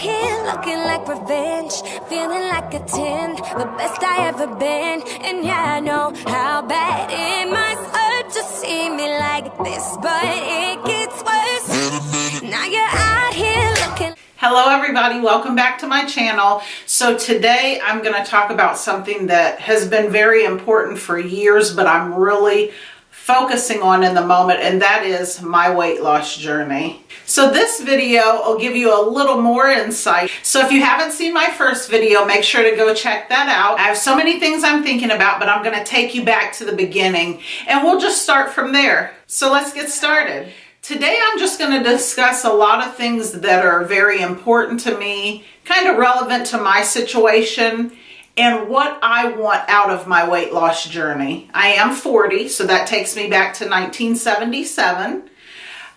here looking like revenge, feeling like a 10, the best I ever been. And yeah, I know how bad it must hurt to see me like this, but it gets worse. Now you're out here looking. Hello everybody, welcome back to my channel. So today I'm going to talk about something that has been very important for years, but I'm really focusing on in the moment, and that is my weight loss journey. So this video will give you a little more insight. So if you haven't seen my first video, make sure to go check that out. I have so many things I'm thinking about, but I'm going to take you back to the beginning and we'll just start from there. So let's get started. Today I'm just going to discuss a lot of things that are very important to me, kind of relevant to my situation, and what I want out of my weight loss journey. I am 40, so that takes me back to 1977.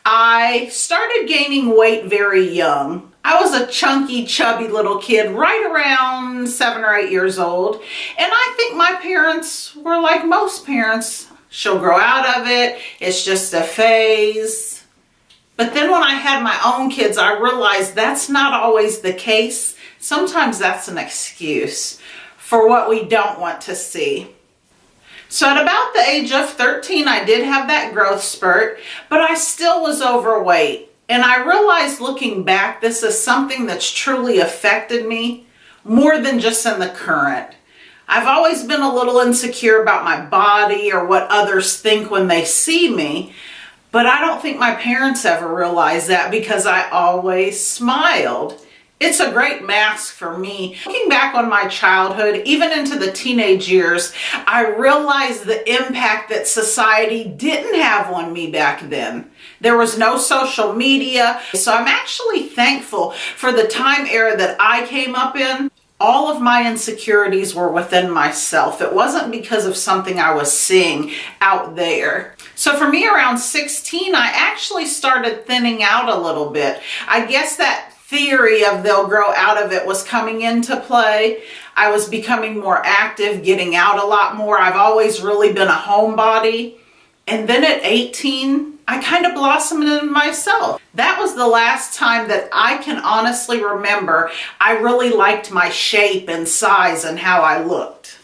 I started gaining weight very young. I was a chunky, chubby little kid, right around 7 or 8 years old. And I think my parents were like most parents. She'll grow out of it. It's just a phase. But then when I had my own kids, I realized that's not always the case. Sometimes that's an excuse for what we don't want to see. So at about the age of 13, I did have that growth spurt, but I still was overweight. And I realized looking back, this is something that's truly affected me more than just in the current. I've always been a little insecure about my body or what others think when they see me, but I don't think my parents ever realized that because I always smiled. It's a great mask for me. Looking back on my childhood, even into the teenage years, I realized the impact that society didn't have on me back then. There was no social media, so I'm actually thankful for the time era that I came up in. All of my insecurities were within myself. It wasn't because of something I was seeing out there. So for me, around 16, I actually started thinning out a little bit. I guess that theory of they'll grow out of it was coming into play. I was becoming more active, getting out a lot more. I've always really been a homebody. And then at 18, I kind of blossomed into myself. That was the last time that I can honestly remember I really liked my shape and size and how I looked.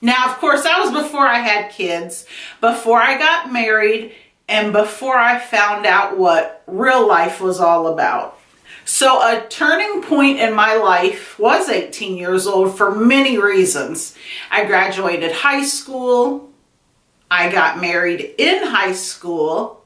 Now, of course, that was before I had kids, before I got married, and before I found out what real life was all about. So a turning point in my life was 18 years old for many reasons. I graduated high school. I got married in high school.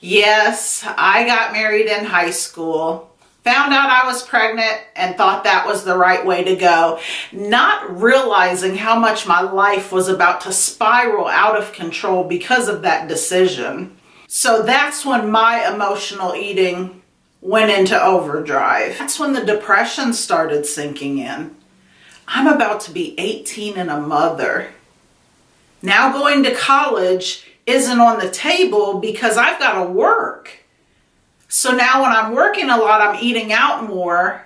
Yes, I got married in high school. Found out I was pregnant and thought that was the right way to go, not realizing how much my life was about to spiral out of control because of that decision. So that's when my emotional eating went into overdrive. That's when the depression started sinking in. I'm about to be 18 and a mother. Now going to college isn't on the table because I've got to work. So now when I'm working a lot, I'm eating out more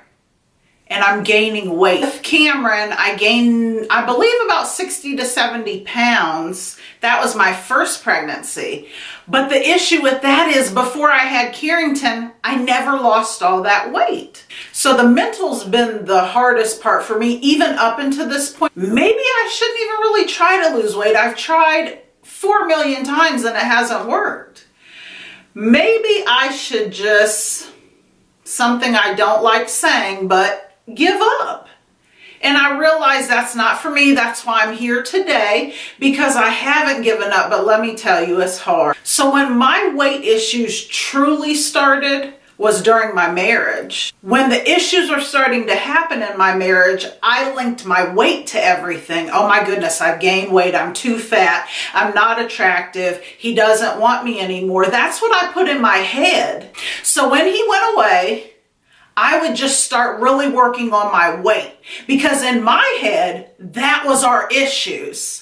and I'm gaining weight. With Cameron, I gained, I believe, about 60 to 70 pounds. That was my first pregnancy. But the issue with that is before I had Carrington, I never lost all that weight. So the mental's been the hardest part for me, even up until this point. Maybe I shouldn't even really try to lose weight. I've tried 4 million times and it hasn't worked. Maybe I should just, something I don't like saying, but give up. And I realize that's not for me. That's why I'm here today, because I haven't given up, but let me tell you, it's hard. So when my weight issues truly started was during my marriage. When the issues were starting to happen in my marriage, I linked my weight to everything. Oh my goodness, I've gained weight. I'm too fat. I'm not attractive. He doesn't want me anymore. That's what I put in my head. So when he went away, I would just start really working on my weight because in my head, that was our issues.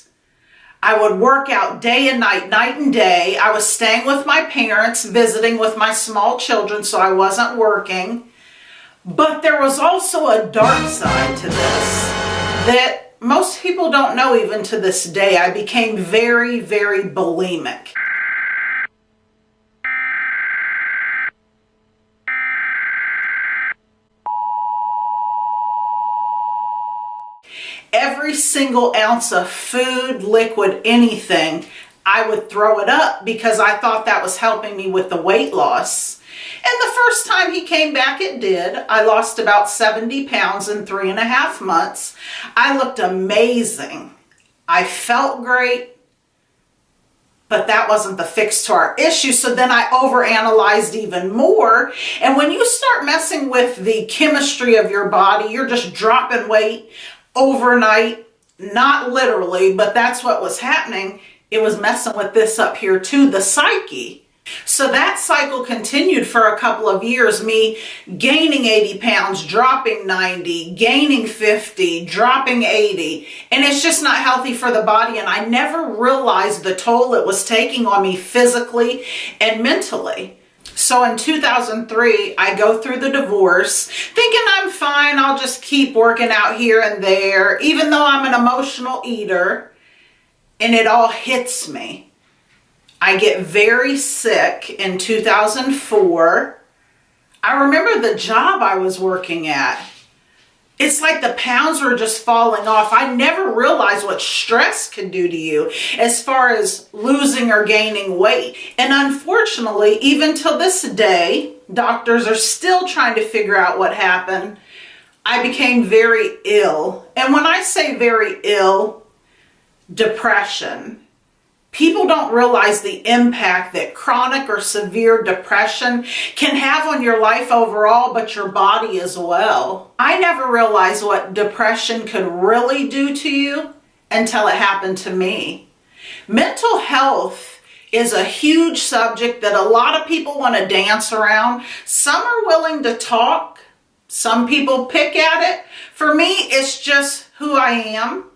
I would work out day and night, night and day. I was staying with my parents, visiting with my small children, so I wasn't working. But there was also a dark side to this that most people don't know even to this day. I became very, very bulimic. every single ounce of food, liquid, anything, I would throw it up because I thought that was helping me with the weight loss. And the first time he came back, it did. I lost about 70 pounds in 3.5 months. I looked amazing. I felt great. But that wasn't the fix to our issue. So then I overanalyzed even more. And when you start messing with the chemistry of your body, you're just dropping weight overnight. Not literally, but that's what was happening. It was messing with this up here too, the psyche. So that cycle continued for a couple of years, me gaining 80 pounds, dropping 90, gaining 50, dropping 80. And it's just not healthy for the body. And I never realized the toll it was taking on me physically and mentally. So in 2003, I go through the divorce thinking I'm fine. I'll just keep working out here and there, even though I'm an emotional eater. And it all hits me. I get very sick in 2004. I remember the job I was working at. It's like the pounds were just falling off. I never realized what stress could do to you as far as losing or gaining weight. And unfortunately, even till this day, doctors are still trying to figure out what happened. I became very ill. And when I say very ill, depression. People don't realize the impact that chronic or severe depression can have on your life overall, but your body as well. I never realized what depression could really do to you until it happened to me. Mental health is a huge subject that a lot of people want to dance around. Some are willing to talk. Some people pick at it. For me, it's just who I am.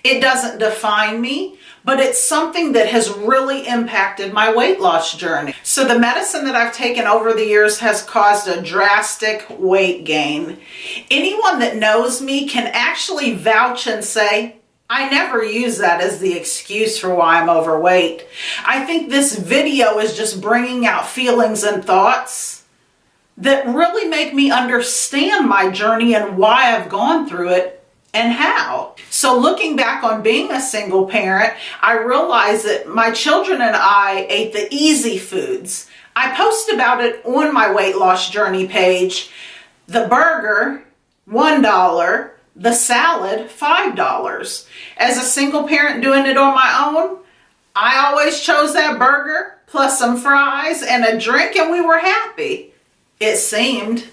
It doesn't define me, but it's something that has really impacted my weight loss journey. So the medicine that I've taken over the years has caused a drastic weight gain. Anyone that knows me can actually vouch and say, I never use that as the excuse for why I'm overweight. I think this video is just bringing out feelings and thoughts that really make me understand my journey and why I've gone through it and how. So looking back on being a single parent, I realized that my children and I ate the easy foods. I post about it on my Weight Loss Journey page. The burger, $1. The salad, $5. As a single parent doing it on my own, I always chose that burger plus some fries and a drink, and we were happy. It seemed.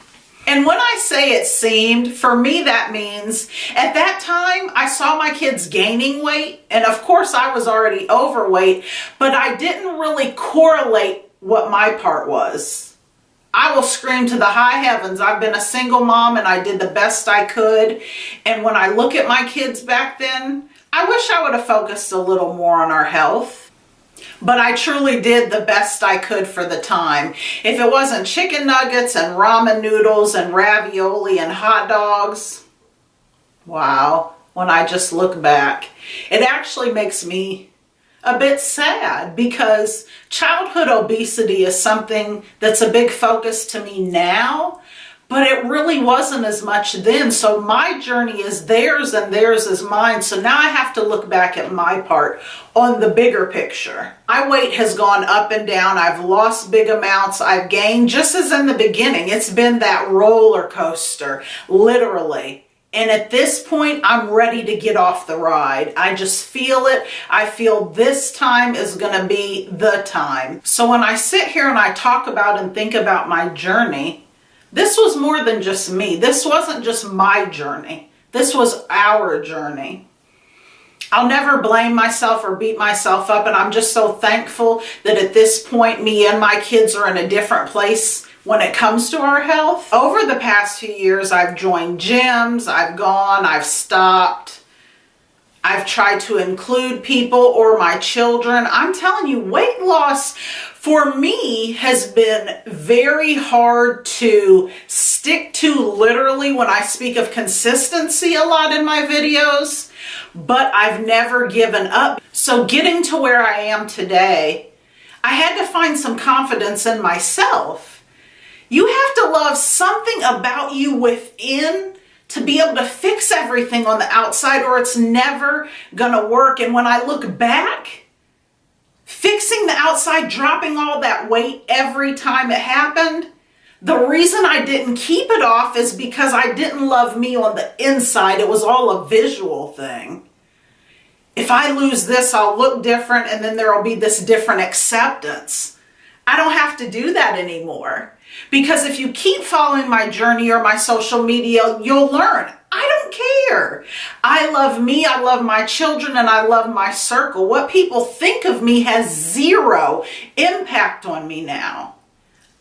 And when I say it seemed, for me that means at that time I saw my kids gaining weight, and of course I was already overweight, but I didn't really correlate what my part was. I will scream to the high heavens, I've been a single mom and I did the best I could. And when I look at my kids back then, I wish I would have focused a little more on our health. But I truly did the best I could for the time. If it wasn't chicken nuggets and ramen noodles and ravioli and hot dogs, wow, when I just look back, it actually makes me a bit sad because childhood obesity is something that's a big focus to me now, but it really wasn't as much then. So my journey is theirs and theirs is mine. So now I have to look back at my part on the bigger picture. My weight has gone up and down. I've lost big amounts. I've gained, just as in the beginning. It's been that roller coaster, literally. And at this point, I'm ready to get off the ride. I just feel it. I feel this time is going to be the time. So when I sit here and I talk about and think about my journey, this was more than just me. This wasn't just my journey. This was our journey. I'll never blame myself or beat myself up, and I'm just so thankful that at this point, me and my kids are in a different place when it comes to our health. Over the past few years, I've joined gyms, I've gone, I've stopped. I've tried to include people or my children. I'm telling you, weight loss for me has been very hard to stick to literally when I speak of consistency a lot in my videos, but I've never given up. So getting to where I am today, I had to find some confidence in myself. You have to love something about you within to be able to fix everything on the outside or it's never gonna work. And when I look back, fixing the outside, dropping all that weight every time it happened, the reason I didn't keep it off is because I didn't love me on the inside. It was all a visual thing. If I lose this, I'll look different, and then there will be this different acceptance. I don't have to do that anymore. Because if you keep following my journey or my social media, you'll learn. I don't care. I love me, I love my children, and I love my circle. What people think of me has zero impact on me now.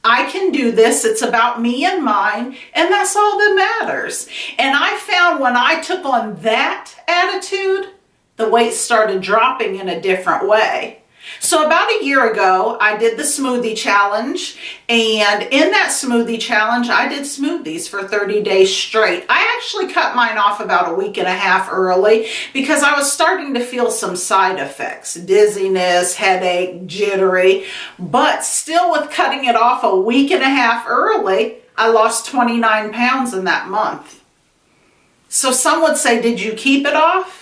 I can do this. It's about me and mine, and that's all that matters. And I found when I took on that attitude, the weight started dropping in a different way. So about a year ago, I did the smoothie challenge, and in that smoothie challenge, I did smoothies for 30 days straight. I actually cut mine off about a week and a half early because I was starting to feel some side effects, dizziness, headache, jittery, but still with cutting it off a week and a half early, I lost 29 pounds in that month. So some would say, did you keep it off?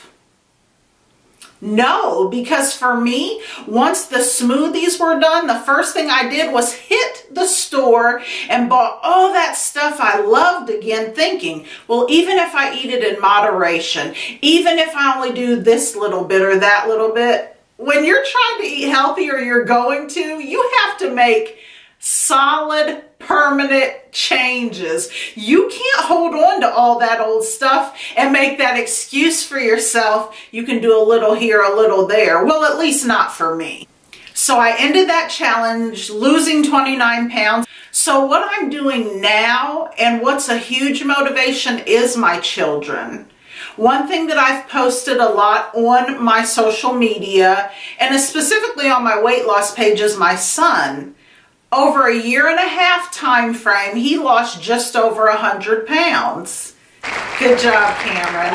No, because for me, once the smoothies were done, the first thing I did was hit the store and bought all that stuff I loved again, thinking, well, even if I eat it in moderation, even if I only do this little bit or that little bit, when you're trying to eat healthy or you're going to, you have to make solid, permanent changes. You can't hold on to all that old stuff and make that excuse for yourself. You can do a little here, a little there. Well, at least not for me. So I ended that challenge losing 29 pounds. So what I'm doing now and what's a huge motivation is my children. One thing that I've posted a lot on my social media and specifically on my weight loss page is my son. Over a year and a half time frame, he lost just over 100 pounds. Good job, Cameron.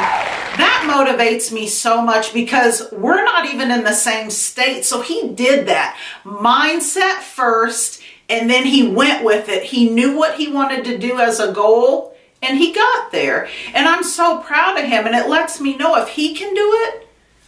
That motivates me so much because we're not even in the same state. So he did that. Mindset first, and then he went with it. He knew what he wanted to do as a goal, and he got there. And I'm so proud of him, and it lets me know if he can do it,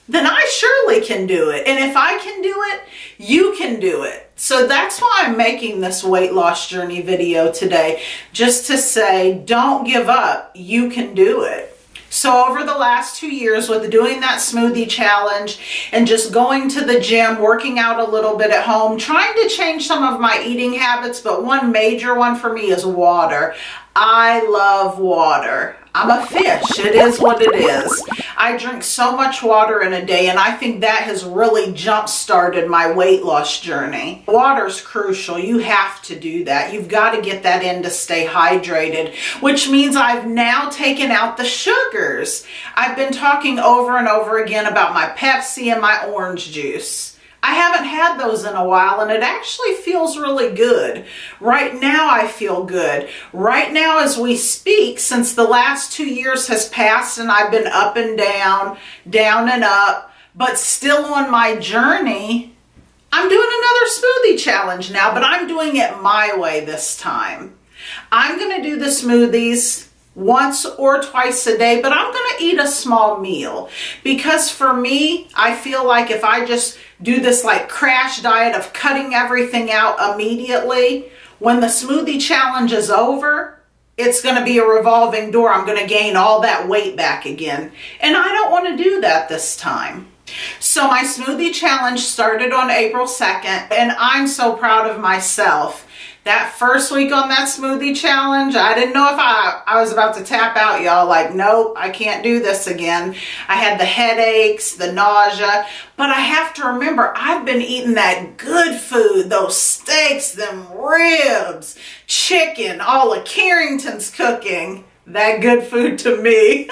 then I surely can do it. And if I can do it, you can do it. So that's why I'm making this weight loss journey video today, just to say, don't give up, you can do it. So over the last 2 years with doing that smoothie challenge and just going to the gym, working out a little bit at home, trying to change some of my eating habits, but one major one for me is water. I love water. I'm a fish. It is what it is. I drink so much water in a day, and I think that has really jump-started my weight loss journey. Water's crucial. You have to do that. You've got to get that in to stay hydrated, which means I've now taken out the sugars. I've been talking over and over again about my Pepsi and my orange juice. I haven't had those in a while, and it actually feels really good. Right now, I feel good. Right now, as we speak, since the last 2 years has passed and I've been up and down, down and up, but still on my journey, I'm doing another smoothie challenge now, but I'm doing it my way this time. I'm going to do the smoothies once or twice a day, but I'm going to eat a small meal because for me, I feel like if I just do this like crash diet of cutting everything out immediately, when the smoothie challenge is over, it's going to be a revolving door. I'm going to gain all that weight back again. And I don't want to do that this time. So my smoothie challenge started on April 2nd, and I'm so proud of myself. That first week on that smoothie challenge, I didn't know if I was about to tap out, y'all. Like, nope, I can't do this again. I had the headaches, the nausea, but I have to remember, I've been eating that good food, those steaks, them ribs, chicken, all of Carrington's cooking. That good food to me.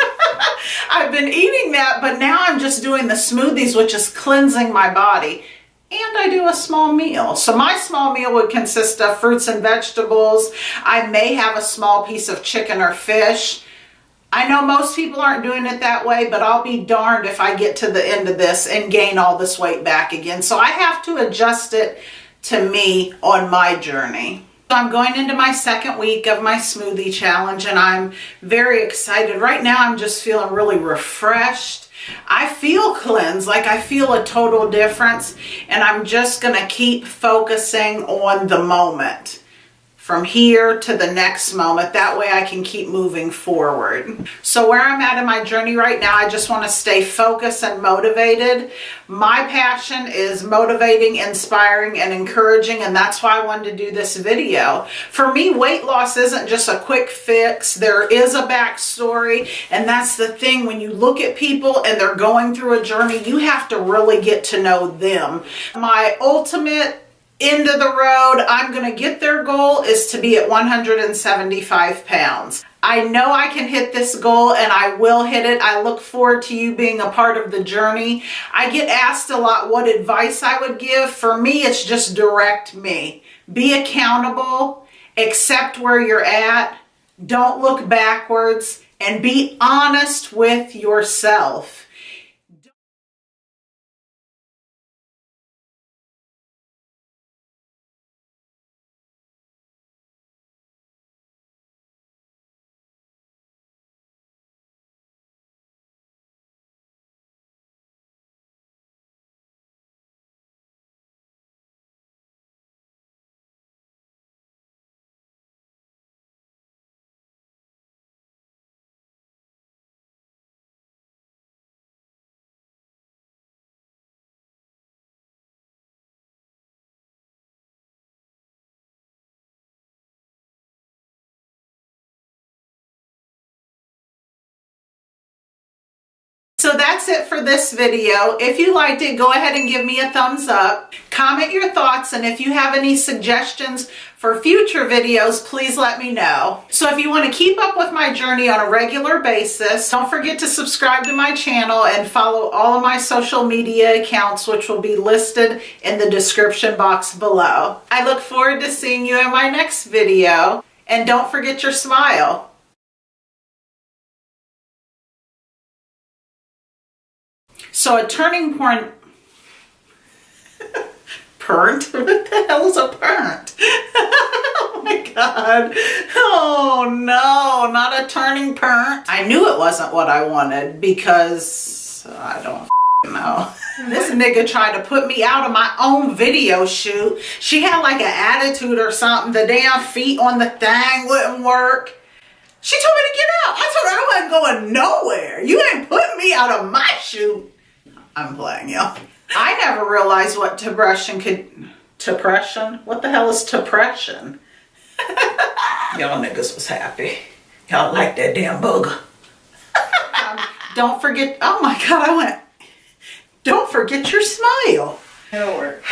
I've been eating that, but now I'm just doing the smoothies, which is cleansing my body. And I do a small meal. So my small meal would consist of fruits and vegetables. I may have a small piece of chicken or fish. I know most people aren't doing it that way, but I'll be darned if I get to the end of this and gain all this weight back again. So I have to adjust it to me on my journey. So I'm going into my second week of my smoothie challenge and I'm very excited. Right now I'm just feeling really refreshed. I feel cleansed, like I feel a total difference, and I'm just gonna keep focusing on the moment. From here to the next moment. That way I can keep moving forward. So where I'm at in my journey right now, I just want to stay focused and motivated. My passion is motivating, inspiring, and encouraging, and that's why I wanted to do this video. For me, weight loss isn't just a quick fix. There is a backstory, and that's the thing. When you look at people and they're going through a journey, you have to really get to know them. My ultimate end of the road, I'm going to get their goal is to be at 175 pounds. I know I can hit this goal and I will hit it. I look forward to you being a part of the journey. I get asked a lot what advice I would give. For me, it's just direct me. Be accountable, accept where you're at, don't look backwards, and be honest with yourself. So that's it for this video. If you liked it, go ahead and give me a thumbs up. Comment your thoughts, and if you have any suggestions for future videos, please let me know. So if you want to keep up with my journey on a regular basis, don't forget to subscribe to my channel and follow all of my social media accounts, which will be listed in the description box below. I look forward to seeing you in my next video, and don't forget your smile. So a turning point, What the hell is a parent? Oh my God. Oh no, not a turning parent. I knew it wasn't what I wanted because I don't know. This nigga tried to put me out of my own video shoot. She had like an attitude or something. The damn feet on the thing wouldn't work. She told me to get out. I told her I wasn't going nowhere. You ain't putting me out of my shoot. I'm playing, y'all. I never realized what depression could... Depression? What the hell is depression? Y'all niggas was happy. Y'all like that damn booger. Don't forget... Oh my God, I went... Don't forget your smile. It'll work.